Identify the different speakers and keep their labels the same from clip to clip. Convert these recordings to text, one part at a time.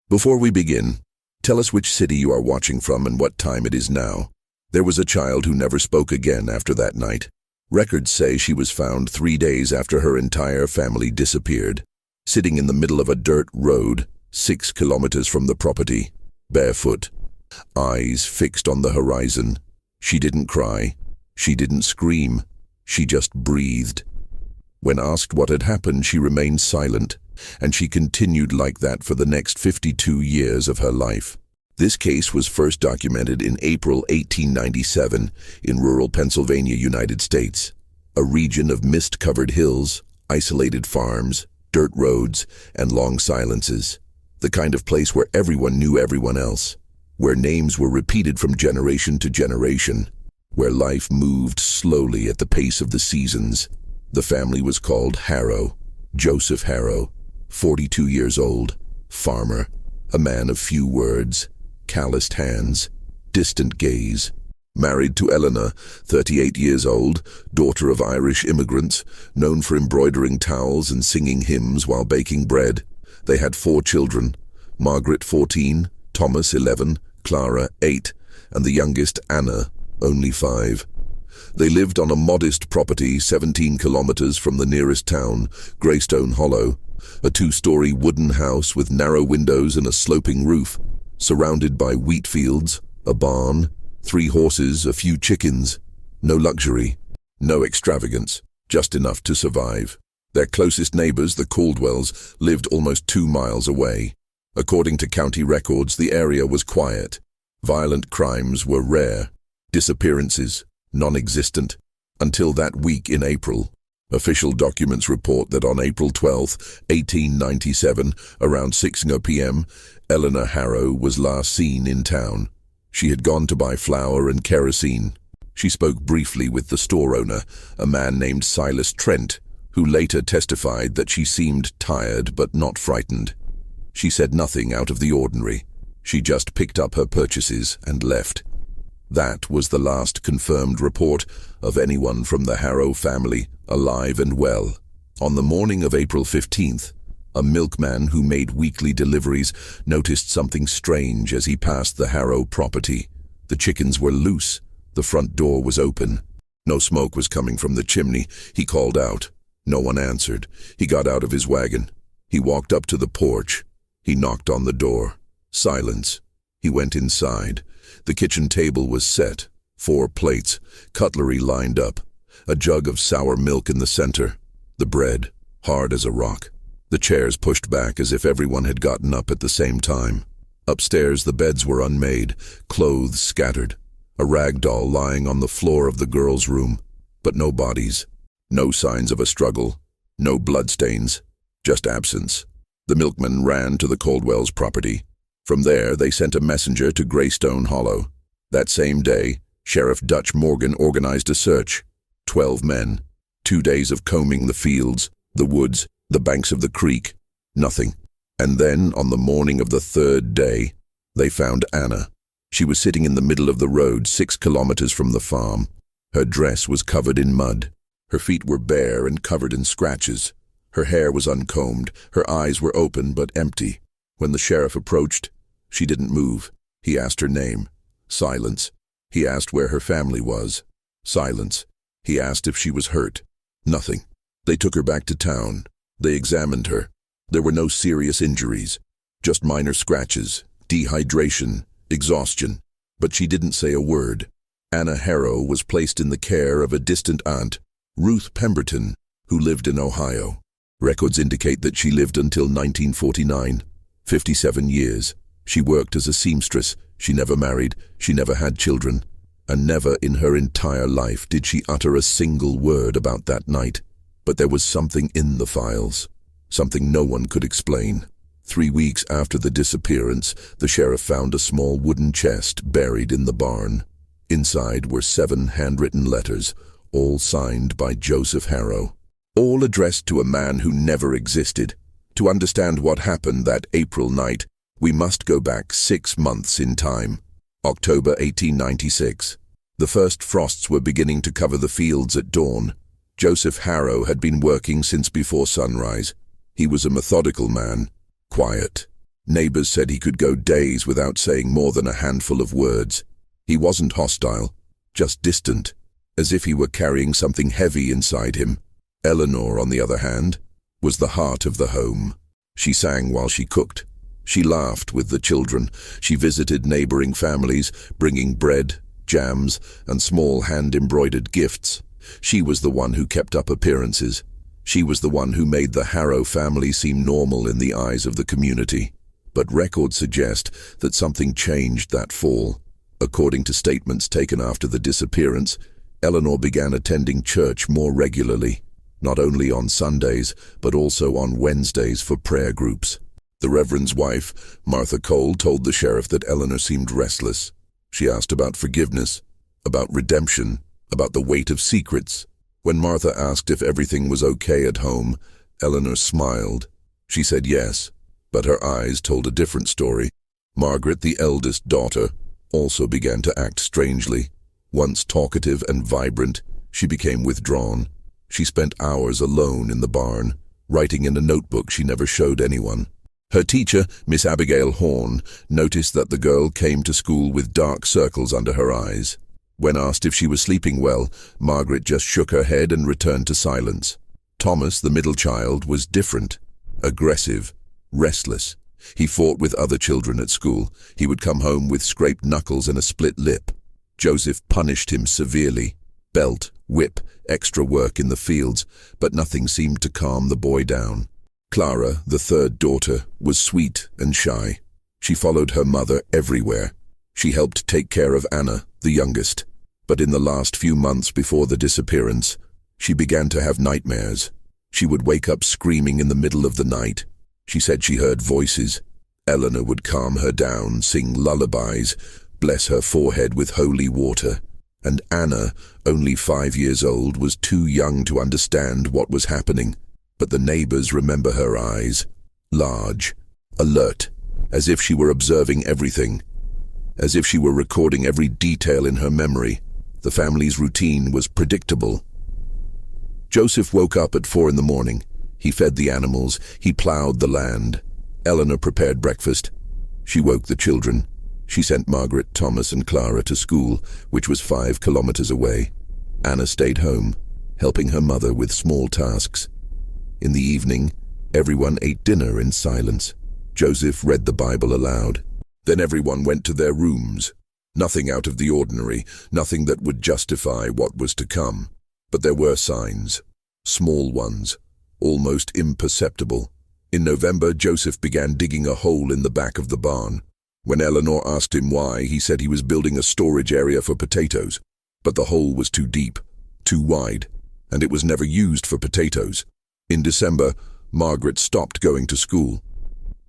Speaker 1: Before we begin, tell us which city you are watching from and what time it is now. There was a child who never spoke again after that night. Records say she was found 3 days after her entire family disappeared, sitting in the middle of a dirt road, 6 kilometers from the property, barefoot, eyes fixed on the horizon. She didn't cry. She didn't scream. She just breathed. When asked what had happened, she remained silent, and she continued like that for the next 52 years of her life. This case was first documented in April 1897 in rural Pennsylvania, United States, a region of mist-covered hills, isolated farms, dirt roads, and long silences, the kind of place where everyone knew everyone else, where names were repeated from generation to generation, where life moved slowly at the pace of the seasons. The family was called Harrow, Joseph Harrow, 42 years old, farmer, a man of few words, calloused hands, distant gaze. Married to Eleanor, 38 years old, daughter of Irish immigrants, known for embroidering towels and singing hymns while baking bread. They had 4 children, Margaret 14, Thomas 11, Clara 8, and the youngest Anna, only 5. They lived on a modest property 17 kilometers from the nearest town, Greystone Hollow, a 2-story wooden house with narrow windows and a sloping roof, surrounded by wheat fields, a barn, 3 horses, a few chickens. No luxury, no extravagance, just enough to survive. Their closest neighbors, the Caldwells, lived almost 2 miles away. According to county records, the area was quiet. Violent crimes were rare. Disappearances, non-existent, until that week in April. Official documents report that on April 12, 1897, around 6 p.m., Eleanor Harrow was last seen in town. She had gone to buy flour and kerosene. She spoke briefly with the store owner, a man named Silas Trent, who later testified that she seemed tired but not frightened. She said nothing out of the ordinary. She just picked up her purchases and left. That was the last confirmed report of anyone from the Harrow family alive and well. On the morning of April 15th, a milkman who made weekly deliveries noticed something strange as he passed the Harrow property. The chickens were loose. The front door was open. No smoke was coming from the chimney. He called out. No one answered. He got out of his wagon. He walked up to the porch. He knocked on the door. Silence. He went inside. The kitchen table was set. 4 plates, cutlery lined up, a jug of sour milk in the center, the bread, hard as a rock. The chairs pushed back as if everyone had gotten up at the same time. Upstairs, the beds were unmade, clothes scattered, a rag doll lying on the floor of the girls' room, but no bodies, no signs of a struggle, no bloodstains, just absence. The milkman ran to the Caldwells' property. From there, they sent a messenger to Greystone Hollow. That same day, Sheriff Dutch Morgan organized a search. 12 men, 2 days of combing the fields, the woods, the banks of the creek. Nothing. And then, on the morning of the 3rd day, they found Anna. She was sitting in the middle of the road 6 kilometers from the farm. Her dress was covered in mud. Her feet were bare and covered in scratches. Her hair was uncombed. Her eyes were open but empty. When the sheriff approached, she didn't move. He asked her name. Silence. He asked where her family was. Silence. He asked if she was hurt. Nothing. They took her back to town. They examined her. There were no serious injuries, just minor scratches, dehydration, exhaustion. But she didn't say a word. Anna Harrow was placed in the care of a distant aunt, Ruth Pemberton, who lived in Ohio. Records indicate that she lived until 1949, 57 years. She worked as a seamstress. She never married. She never had children. And never in her entire life did she utter a single word about that night. But there was something in the files, something no one could explain. 3 weeks after the disappearance, the sheriff found a small wooden chest buried in the barn. Inside were 7 handwritten letters, all signed by Joseph Harrow, all addressed to a man who never existed. To understand what happened that April night, we must go back 6 months in time. October 1896. The first frosts were beginning to cover the fields at dawn. Joseph Harrow had been working since before sunrise. He was a methodical man, quiet, Neighbors said he could go days without saying more than a handful of words. He wasn't hostile, just distant, as if he were carrying something heavy inside him. Eleanor, on the other hand, was the heart of the home. She sang while she cooked. She laughed with the children. She visited neighboring families, bringing bread, jams, and small hand-embroidered gifts. She was the one who kept up appearances. She was the one who made the Harrow family seem normal in the eyes of the community. But records suggest that something changed that fall. According to statements taken after the disappearance, Eleanor began attending church more regularly, not only on Sundays, but also on Wednesdays for prayer groups. The Reverend's wife, Martha Cole, told the sheriff that Eleanor seemed restless. She asked about forgiveness, about redemption, about the weight of secrets. When Martha asked if everything was okay at home, Eleanor smiled. She said yes, but her eyes told a different story. Margaret, the eldest daughter, also began to act strangely. Once talkative and vibrant, she became withdrawn. She spent hours alone in the barn, writing in a notebook she never showed anyone. Her teacher, Miss Abigail Horn, noticed that the girl came to school with dark circles under her eyes. When asked if she was sleeping well, Margaret just shook her head and returned to silence. Thomas, the middle child, was different, aggressive, restless. He fought with other children at school. He would come home with scraped knuckles and a split lip. Joseph punished him severely. Belt, whip, extra work in the fields, but nothing seemed to calm the boy down. Clara, the third daughter, was sweet and shy. She followed her mother everywhere. She helped take care of Anna, the youngest. But in the last few months before the disappearance, she began to have nightmares. She would wake up screaming in the middle of the night. She said she heard voices. Eleanor would calm her down, sing lullabies, bless her forehead with holy water. And Anna, only 5 years old, was too young to understand what was happening. But the neighbors remember her eyes, large, alert, as if she were observing everything, as if she were recording every detail in her memory. The family's routine was predictable. Joseph woke up at 4 in the morning. He fed the animals. He plowed the land. Eleanor prepared breakfast. She woke the children. She sent Margaret, Thomas, and Clara to school, which was 5 kilometers away. Anna stayed home, helping her mother with small tasks. In the evening, everyone ate dinner in silence. Joseph read the Bible aloud. Then everyone went to their rooms. Nothing out of the ordinary, nothing that would justify what was to come. But there were signs, small ones, almost imperceptible. In November, Joseph began digging a hole in the back of the barn. When Eleanor asked him why, he said he was building a storage area for potatoes. But the hole was too deep, too wide, and it was never used for potatoes. In December, Margaret stopped going to school.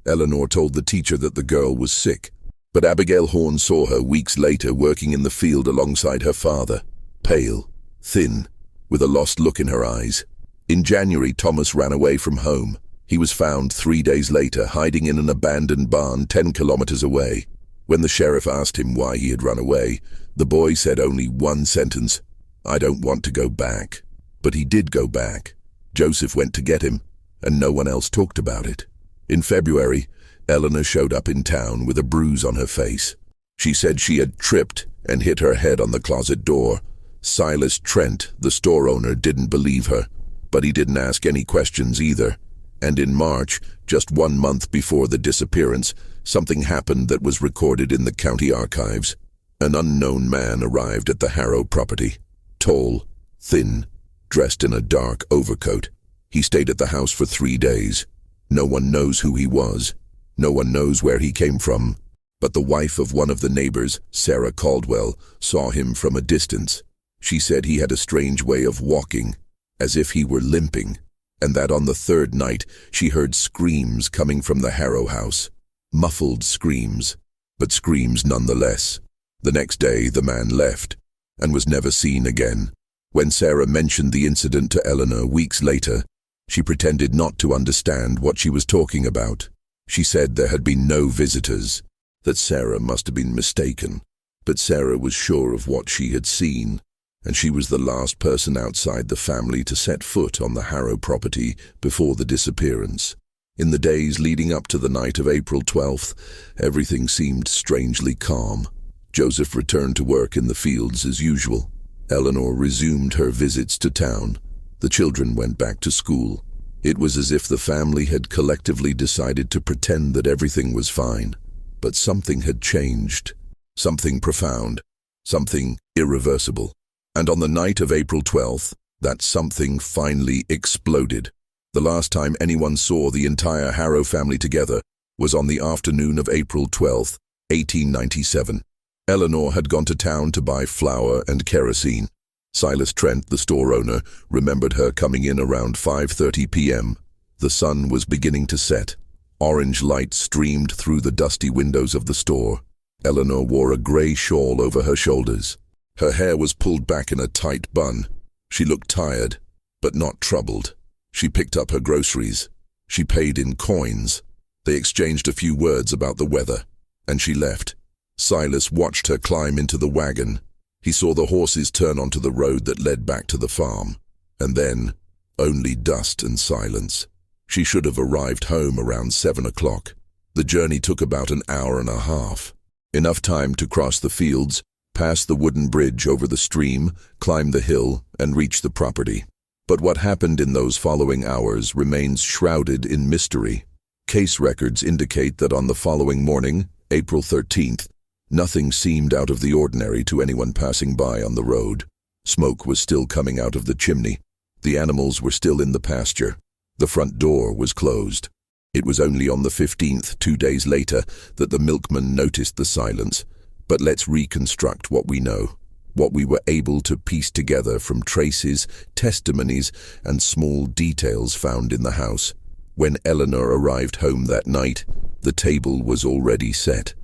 Speaker 1: Eleanor told the teacher that the girl was sick, but Abigail Horn saw her weeks later working in the field alongside her father, pale, thin, with a lost look in her eyes. In January, Thomas ran away from home. He was found 3 days later, hiding in an abandoned barn 10 kilometers away. When the sheriff asked him why he had run away, the boy said only one sentence, "I don't want to go back." But he did go back. Joseph went to get him, and no one else talked about it. In February, Eleanor showed up in town with a bruise on her face. She said she had tripped and hit her head on the closet door. Silas Trent, the store owner, didn't believe her, but he didn't ask any questions either. And in March, just 1 month before the disappearance, something happened that was recorded in the county archives. An unknown man arrived at the Harrow property. Tall, thin, dressed in a dark overcoat. He stayed at the house for 3 days. No one knows who he was. No one knows where he came from. But the wife of one of the neighbors, Sarah Caldwell, saw him from a distance. She said he had a strange way of walking, as if he were limping, and that on the 3rd night she heard screams coming from the Harrow house. Muffled screams, but screams nonetheless. The next day the man left, and was never seen again. When Sarah mentioned the incident to Eleanor weeks later, she pretended not to understand what she was talking about. She said there had been no visitors, that Sarah must have been mistaken. But Sarah was sure of what she had seen, and she was the last person outside the family to set foot on the Harrow property before the disappearance. In the days leading up to the night of April 12th, everything seemed strangely calm. Joseph returned to work in the fields as usual. Eleanor resumed her visits to town. The children went back to school. It was as if the family had collectively decided to pretend that everything was fine. But something had changed. Something profound. Something irreversible. And on the night of April 12th, that something finally exploded. The last time anyone saw the entire Harrow family together was on the afternoon of April 12th, 1897. Eleanor had gone to town to buy flour and kerosene. Silas Trent, the store owner, remembered her coming in around 5:30 p.m. The sun was beginning to set. Orange light streamed through the dusty windows of the store. Eleanor wore a grey shawl over her shoulders. Her hair was pulled back in a tight bun. She looked tired, but not troubled. She picked up her groceries. She paid in coins. They exchanged a few words about the weather, and she left. Silas watched her climb into the wagon. He saw the horses turn onto the road that led back to the farm. And then, only dust and silence. She should have arrived home around 7 o'clock. The journey took about an hour and a half. Enough time to cross the fields, pass the wooden bridge over the stream, climb the hill, and reach the property. But what happened in those following hours remains shrouded in mystery. Case records indicate that on the following morning, April 13th, nothing seemed out of the ordinary to anyone passing by on the road. Smoke was still coming out of the chimney. The animals were still in the pasture. The front door was closed. It was only on the 15th, 2 days later, that the milkman noticed the silence. But let's reconstruct what we know, what we were able to piece together from traces, testimonies, and small details found in the house. When Eleanor arrived home that night, the table was already set.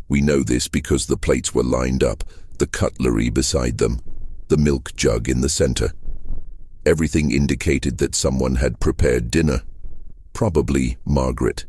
Speaker 1: We know this because the plates were lined up, the cutlery beside them, the milk jug in the center. Everything indicated that someone had prepared dinner. Probably Margaret.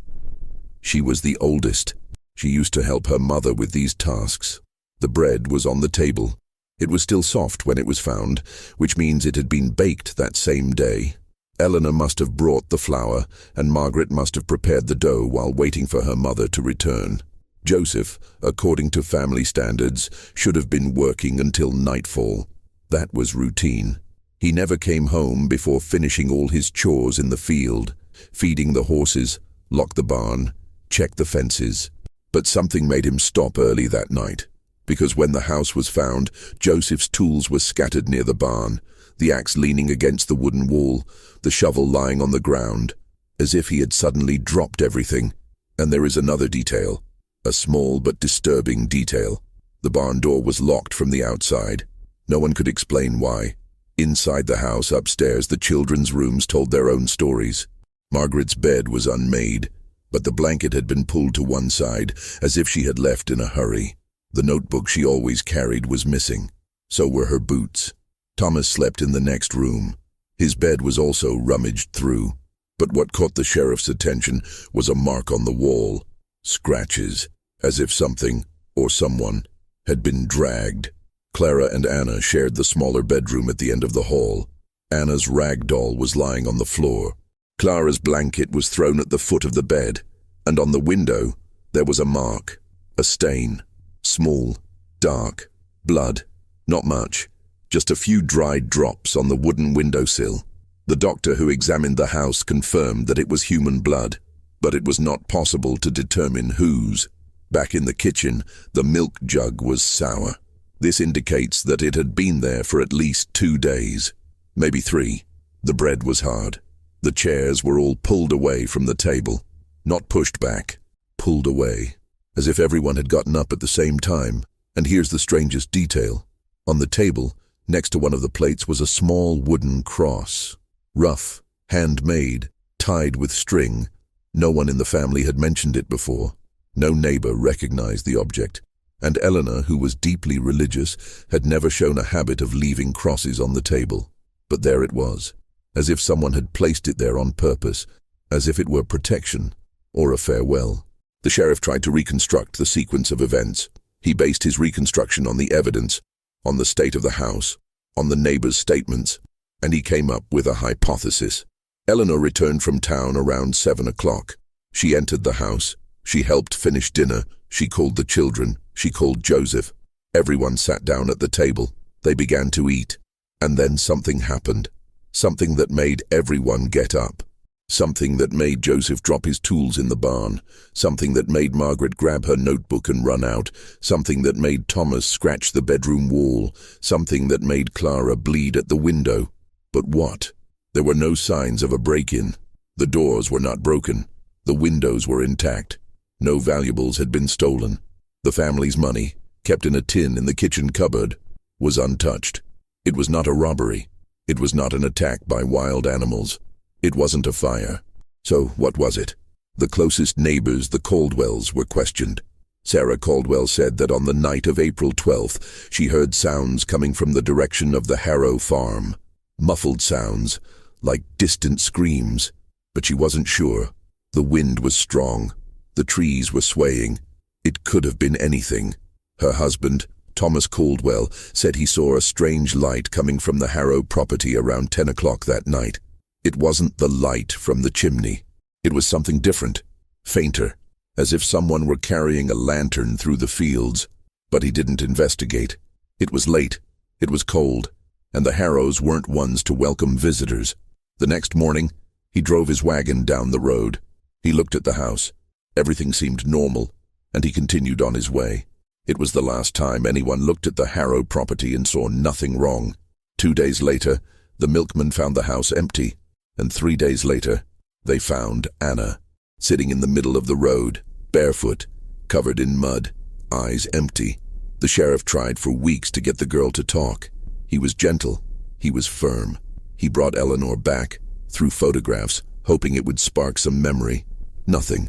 Speaker 1: She was the oldest. She used to help her mother with these tasks. The bread was on the table. It was still soft when it was found, which means it had been baked that same day. Eleanor must have brought the flour, and Margaret must have prepared the dough while waiting for her mother to return. Joseph, according to family standards, should have been working until nightfall. That was routine. He never came home before finishing all his chores in the field, feeding the horses, lock the barn, check the fences. But something made him stop early that night, because when the house was found, Joseph's tools were scattered near the barn, the axe leaning against the wooden wall, the shovel lying on the ground, as if he had suddenly dropped everything. And there is another detail, a small but disturbing detail. The barn door was locked from the outside. No one could explain why. Inside the house, upstairs, the children's rooms told their own stories. Margaret's bed was unmade, but the blanket had been pulled to one side, as if she had left in a hurry. The notebook she always carried was missing. So were her boots. Thomas slept in the next room. His bed was also rummaged through. But what caught the sheriff's attention was a mark on the wall. Scratches, as if something, or someone, had been dragged. Clara and Anna shared the smaller bedroom at the end of the hall. Anna's rag doll was lying on the floor. Clara's blanket was thrown at the foot of the bed, and on the window there was a mark, a stain. Small, dark, blood. Not much, just a few dried drops on the wooden windowsill. The doctor who examined the house confirmed that it was human blood, but it was not possible to determine whose. Back in the kitchen, the milk jug was sour. This indicates that it had been there for at least 2 days, maybe 3. The bread was hard. The chairs were all pulled away from the table. Not pushed back, pulled away, as if everyone had gotten up at the same time. And here's the strangest detail. On the table, next to one of the plates, was a small wooden cross. Rough, handmade, tied with string. No one in the family had mentioned it before. No neighbor recognized the object. And Eleanor, who was deeply religious, had never shown a habit of leaving crosses on the table. But there it was, as if someone had placed it there on purpose, as if it were protection or a farewell. The sheriff tried to reconstruct the sequence of events. He based his reconstruction on the evidence, on the state of the house, on the neighbors' statements, and he came up with a hypothesis. Eleanor returned from town around 7 o'clock. She entered the house. She helped finish dinner. She called the children. She called Joseph. Everyone sat down at the table. They began to eat. And then something happened. Something that made everyone get up. Something that made Joseph drop his tools in the barn. Something that made Margaret grab her notebook and run out. Something that made Thomas scratch the bedroom wall. Something that made Clara bleed at the window. But what? There were no signs of a break-in. The doors were not broken. The windows were intact. No valuables had been stolen. The family's money, kept in a tin in the kitchen cupboard, was untouched. It was not a robbery. It was not an attack by wild animals. It wasn't a fire. So what was it? The closest neighbors, the Caldwells, were questioned. Sarah Caldwell said that on the night of April 12th, she heard sounds coming from the direction of the Harrow farm. Muffled sounds, like distant screams. But she wasn't sure. The wind was strong. The trees were swaying. It could have been anything. Her husband, Thomas Caldwell, said he saw a strange light coming from the Harrow property around 10 o'clock that night. It wasn't the light from the chimney. It was something different, fainter, as if someone were carrying a lantern through the fields. But he didn't investigate. It was late. It was cold. And the Harrows weren't ones to welcome visitors. The next morning, he drove his wagon down the road. He looked at the house. Everything seemed normal, and he continued on his way. It was the last time anyone looked at the Harrow property and saw nothing wrong. 2 days later, the milkman found the house empty, and 3 days later, they found Anna, sitting in the middle of the road, barefoot, covered in mud, eyes empty. The sheriff tried for weeks to get the girl to talk. He was gentle. He was firm. He brought Eleanor back, through photographs, hoping it would spark some memory. Nothing.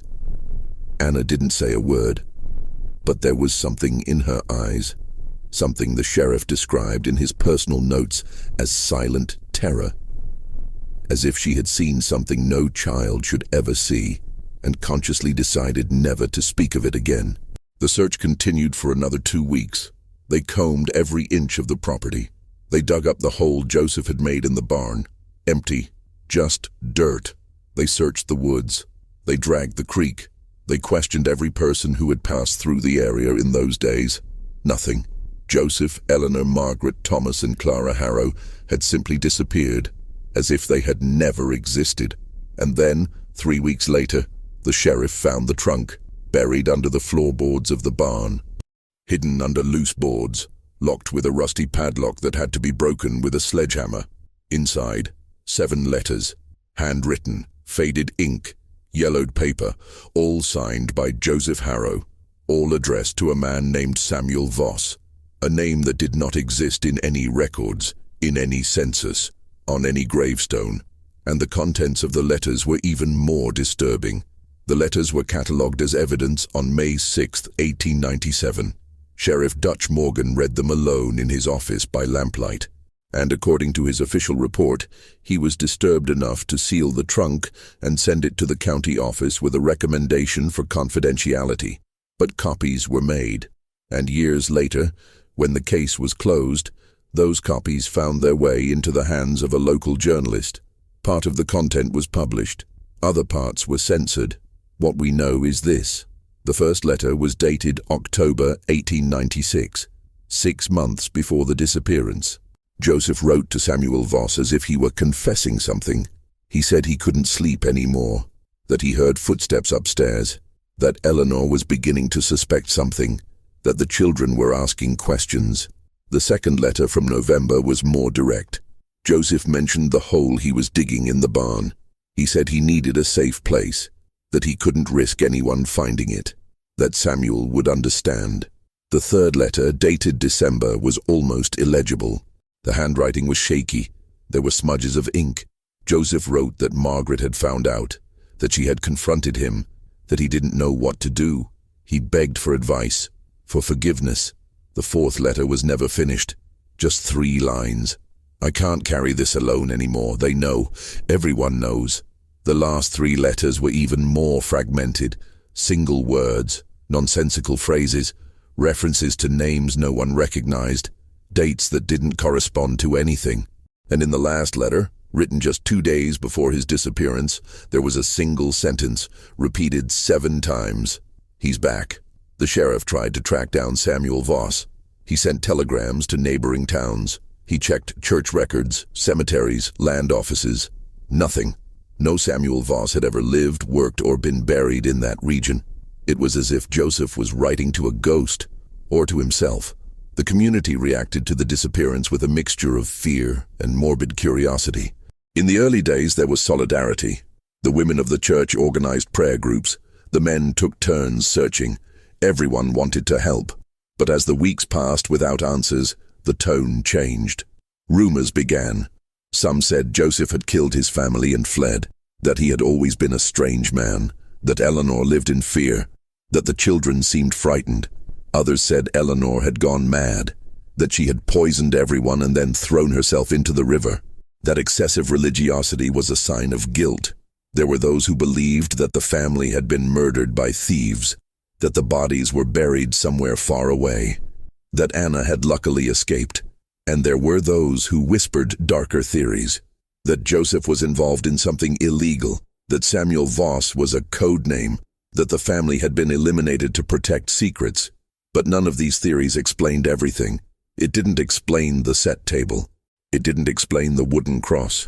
Speaker 1: Anna didn't say a word. But there was something in her eyes. Something the sheriff described in his personal notes as silent terror. As if she had seen something no child should ever see, and consciously decided never to speak of it again. The search continued for another 2 weeks. They combed every inch of the property. They dug up the hole Joseph had made in the barn. Empty. Just dirt. They searched the woods. They dragged the creek. They questioned every person who had passed through the area in those days. Nothing. Joseph, Eleanor, Margaret, Thomas, and Clara Harrow had simply disappeared, as if they had never existed. And then, 3 weeks later, the sheriff found the trunk, buried under the floorboards of the barn. Hidden under loose boards, locked with a rusty padlock that had to be broken with a sledgehammer. Inside, 7 letters, handwritten, faded ink, yellowed paper, all signed by Joseph Harrow, all addressed to a man named Samuel Voss, a name that did not exist in any records, in any census, on any gravestone. And the contents of the letters were even more disturbing. The letters were catalogued as evidence on May 6, 1897. Sheriff Dutch Morgan read them alone in his office by lamplight. And according to his official report, he was disturbed enough to seal the trunk and send it to the county office with a recommendation for confidentiality. But copies were made. And years later, when the case was closed, those copies found their way into the hands of a local journalist. Part of the content was published. Other parts were censored. What we know is this. The first letter was dated October 1896, 6 months before the disappearance. Joseph wrote to Samuel Voss as if he were confessing something. He said he couldn't sleep anymore, that he heard footsteps upstairs, that Eleanor was beginning to suspect something, that the children were asking questions. The second letter from November was more direct. Joseph mentioned the hole he was digging in the barn. He said he needed a safe place, that he couldn't risk anyone finding it, that Samuel would understand. The third letter, dated December, was almost illegible. The handwriting was shaky. There were smudges of ink. Joseph wrote that Margaret had found out, that she had confronted him, that he didn't know what to do. He begged for advice, for forgiveness. The fourth letter was never finished. Just 3 lines. I can't carry this alone anymore. They know. Everyone knows. The last 3 letters were even more fragmented. Single words, nonsensical phrases, references to names no one recognized, dates that didn't correspond to anything. And in the last letter, written just 2 days before his disappearance. There was a single sentence, repeated 7 times. "He's back." The sheriff tried to track down Samuel Voss. He sent telegrams to neighboring towns. He checked church records, cemeteries, land offices. Nothing. No Samuel Voss had ever lived, worked, or been buried in that region. It was as if Joseph was writing to a ghost, or to himself. The community reacted to the disappearance with a mixture of fear and morbid curiosity. In the early days, there was solidarity. The women of the church organized prayer groups. The men took turns searching. Everyone wanted to help. But as the weeks passed without answers, the tone changed. Rumors began. Some said Joseph had killed his family and fled, that he had always been a strange man, that Eleanor lived in fear, that the children seemed frightened. Others said Eleanor had gone mad, that she had poisoned everyone and then thrown herself into the river, that excessive religiosity was a sign of guilt. There were those who believed that the family had been murdered by thieves, that the bodies were buried somewhere far away, that Anna had luckily escaped. And there were those who whispered darker theories, that Joseph was involved in something illegal, that Samuel Voss was a code name, that the family had been eliminated to protect secrets. But none of these theories explained everything. It didn't explain the set table. It didn't explain the wooden cross.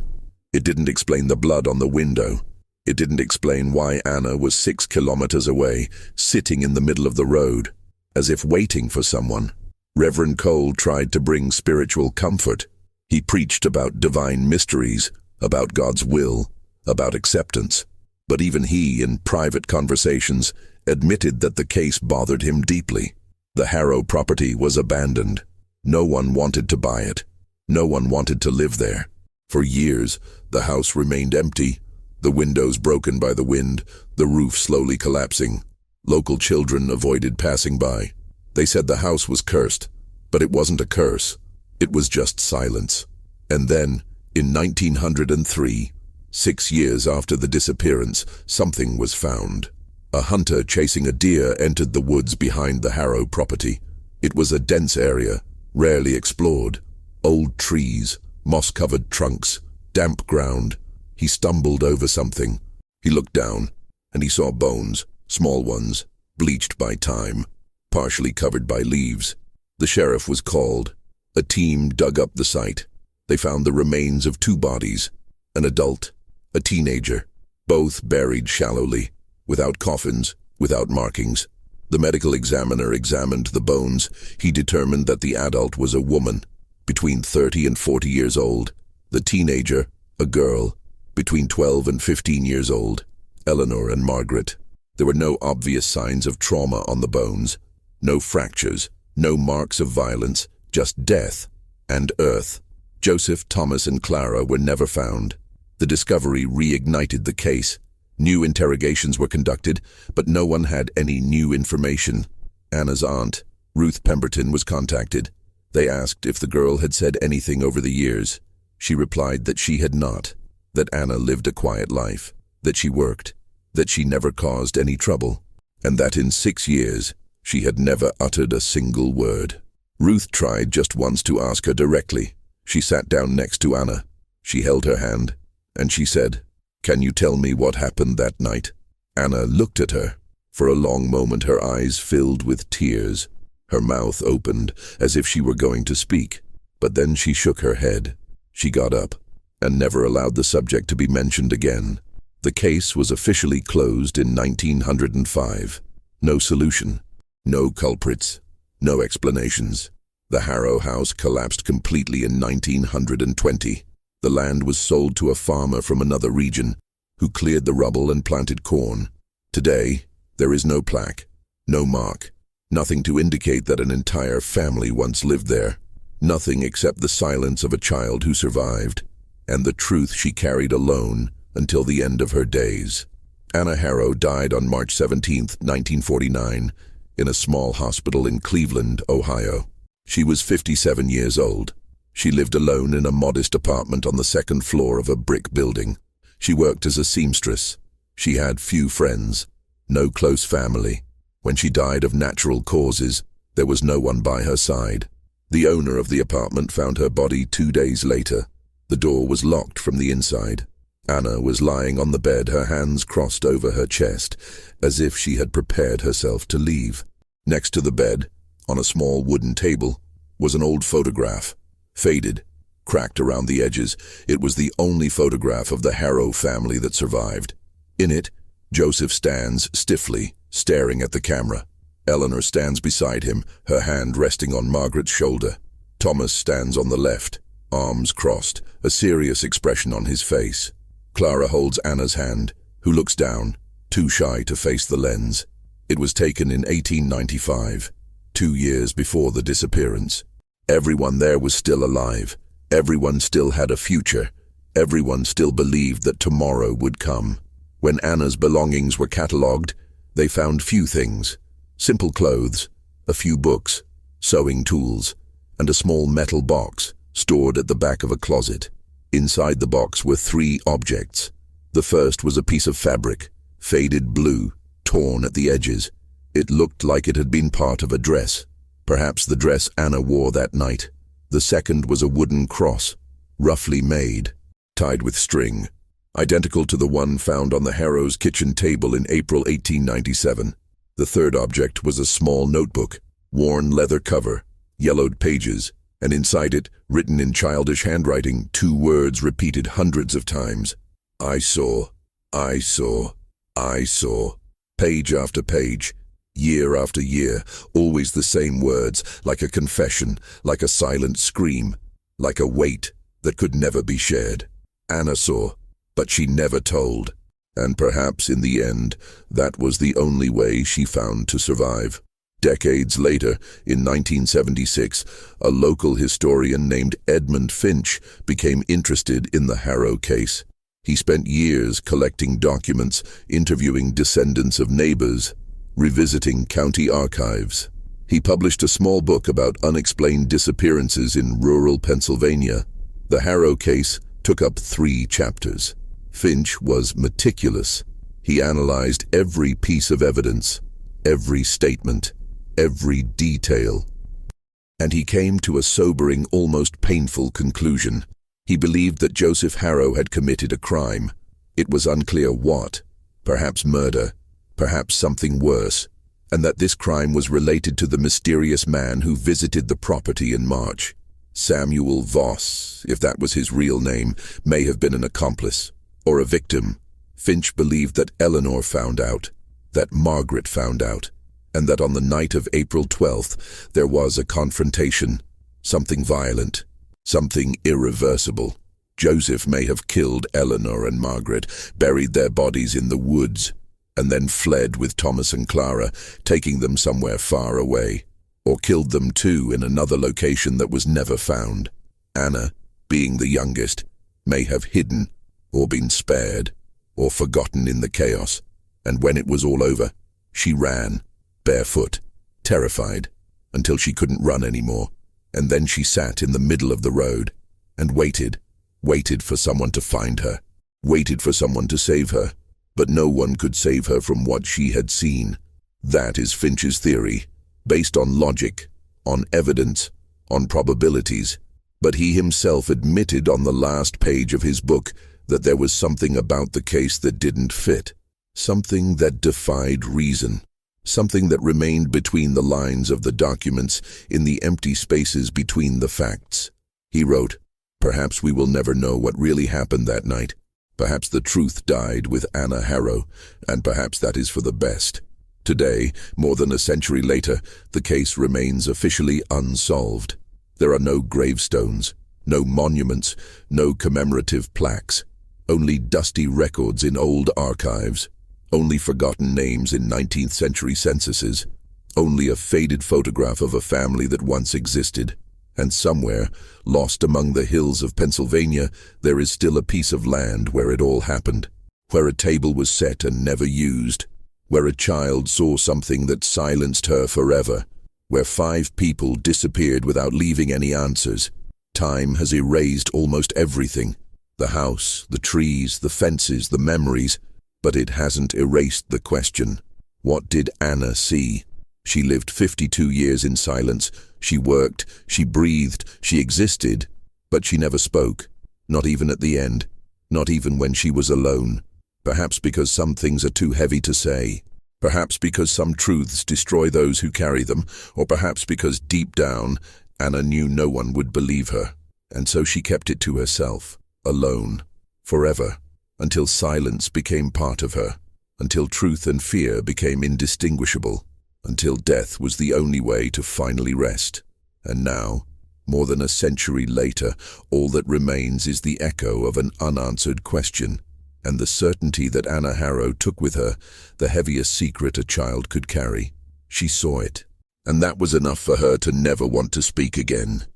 Speaker 1: It didn't explain the blood on the window. It didn't explain why Anna was 6 kilometers away, sitting in the middle of the road, as if waiting for someone. Reverend Cole tried to bring spiritual comfort. He preached about divine mysteries, about God's will, about acceptance. But even he, in private conversations, admitted that the case bothered him deeply. The Harrow property was abandoned. No one wanted to buy it. No one wanted to live there. For years, the house remained empty, the windows broken by the wind, the roof slowly collapsing. Local children avoided passing by. They said the house was cursed, but it wasn't a curse. It was just silence. And then, in 1903, 6 years after the disappearance, something was found. A hunter chasing a deer entered the woods behind the Harrow property. It was a dense area, rarely explored. Old trees, moss-covered trunks, damp ground. He stumbled over something. He looked down, and he saw bones, small ones, bleached by time, partially covered by leaves. The sheriff was called. A team dug up the site. They found the remains of 2 bodies, an adult, a teenager, both buried shallowly, without coffins, without markings. The medical examiner examined the bones. He determined that the adult was a woman, between 30 and 40 years old. The teenager, a girl, between 12 and 15 years old, Eleanor and Margaret. There were no obvious signs of trauma on the bones, no fractures, no marks of violence, just death and earth. Joseph, Thomas, and Clara were never found. The discovery reignited the case. New interrogations were conducted, but no one had any new information. Anna's aunt, Ruth Pemberton, was contacted. They asked if the girl had said anything over the years. She replied that she had not, that Anna lived a quiet life, that she worked, that she never caused any trouble, and that in 6 years she had never uttered a single word. Ruth tried just once to ask her directly. She sat down next to Anna. She held her hand, and she said, "Can you tell me what happened that night?" Anna looked at her. For a long moment her eyes filled with tears. Her mouth opened as if she were going to speak, but then she shook her head. She got up and never allowed the subject to be mentioned again. The case was officially closed in 1905. No solution, no culprits, no explanations. The Harrow house collapsed completely in 1920. The land was sold to a farmer from another region who cleared the rubble and planted corn. Today, there is no plaque, no mark, nothing to indicate that an entire family once lived there. Nothing except the silence of a child who survived, and the truth she carried alone until the end of her days. Anna Harrow died on March 17, 1949, in a small hospital in Cleveland, Ohio. She was 57 years old. She lived alone in a modest apartment on the 2nd floor of a brick building. She worked as a seamstress. She had few friends, no close family. When she died of natural causes, there was no one by her side. The owner of the apartment found her body 2 days later. The door was locked from the inside. Anna was lying on the bed, her hands crossed over her chest, as if she had prepared herself to leave. Next to the bed, on a small wooden table, was an old photograph. Faded, cracked around the edges, it was the only photograph of the Harrow family that survived. In it, Joseph stands stiffly, staring at the camera. Eleanor stands beside him, her hand resting on Margaret's shoulder. Thomas stands on the left, arms crossed, a serious expression on his face. Clara holds Anna's hand, who looks down, too shy to face the lens. It was taken in 1895, 2 years before the disappearance. Everyone there was still alive. Everyone still had a future. Everyone still believed that tomorrow would come. When Anna's belongings were catalogued, they found few things. Simple clothes, a few books, sewing tools, and a small metal box stored at the back of a closet. Inside the box were 3 objects. The first was a piece of fabric, faded blue, torn at the edges. It looked like it had been part of a dress, perhaps the dress Anna wore that night. The second was a wooden cross, roughly made, tied with string, identical to the one found on the Harrow's kitchen table in April 1897. The third object was a small notebook, worn leather cover, yellowed pages, and inside it, written in childish handwriting, 2 words repeated hundreds of times. I saw, I saw, I saw. Page after page, year after year, always the same words, like a confession, like a silent scream, like a weight that could never be shared. Anna saw, but she never told. And perhaps in the end, that was the only way she found to survive. Decades later, in 1976, a local historian named Edmund Finch became interested in the Harrow case. He spent years collecting documents, interviewing descendants of neighbors, revisiting county archives. He published a small book about unexplained disappearances in rural Pennsylvania. The Harrow case took up 3 chapters. Finch was meticulous. He analyzed every piece of evidence, every statement, every detail. And he came to a sobering, almost painful conclusion. He believed that Joseph Harrow had committed a crime. It was unclear what, perhaps murder, perhaps something worse, and that this crime was related to the mysterious man who visited the property in March. Samuel Voss, if that was his real name, may have been an accomplice, or a victim. Finch believed that Eleanor found out, that Margaret found out, and that on the night of April 12th there was a confrontation, something violent, something irreversible. Joseph may have killed Eleanor and Margaret, buried their bodies in the woods, and then fled with Thomas and Clara, taking them somewhere far away, or killed them too in another location that was never found. Anna, being the youngest, may have hidden, or been spared, or forgotten in the chaos, and when it was all over, she ran, barefoot, terrified, until she couldn't run anymore, and then she sat in the middle of the road, and waited for someone to find her, waited for someone to save her, but no one could save her from what she had seen. That is Finch's theory, based on logic, on evidence, on probabilities, but he himself admitted on the last page of his book that there was something about the case that didn't fit, something that defied reason, something that remained between the lines of the documents, in the empty spaces between the facts. He wrote, "Perhaps we will never know what really happened that night. Perhaps the truth died with Anna Harrow, and perhaps that is for the best. Today, more than a century later, the case remains officially unsolved. There are no gravestones, no monuments, no commemorative plaques, only dusty records in old archives, only forgotten names in 19th century censuses, only a faded photograph of a family that once existed. And somewhere, lost among the hills of Pennsylvania, there is still a piece of land where it all happened, where a table was set and never used, where a child saw something that silenced her forever, where 5 people disappeared without leaving any answers. Time has erased almost everything, the house, the trees, the fences, the memories, but it hasn't erased the question. What did Anna see? She lived 52 years in silence. She worked, she breathed, she existed, but she never spoke. Not even at the end. Not even when she was alone. Perhaps because some things are too heavy to say. Perhaps because some truths destroy those who carry them. Or perhaps because deep down, Anna knew no one would believe her. And so she kept it to herself. Alone. Forever. Until silence became part of her. Until truth and fear became indistinguishable. Until death was the only way to finally rest. And now, more than a century later, all that remains is the echo of an unanswered question, and the certainty that Anna Harrow took with her the heaviest secret a child could carry. She saw it, and that was enough for her to never want to speak again.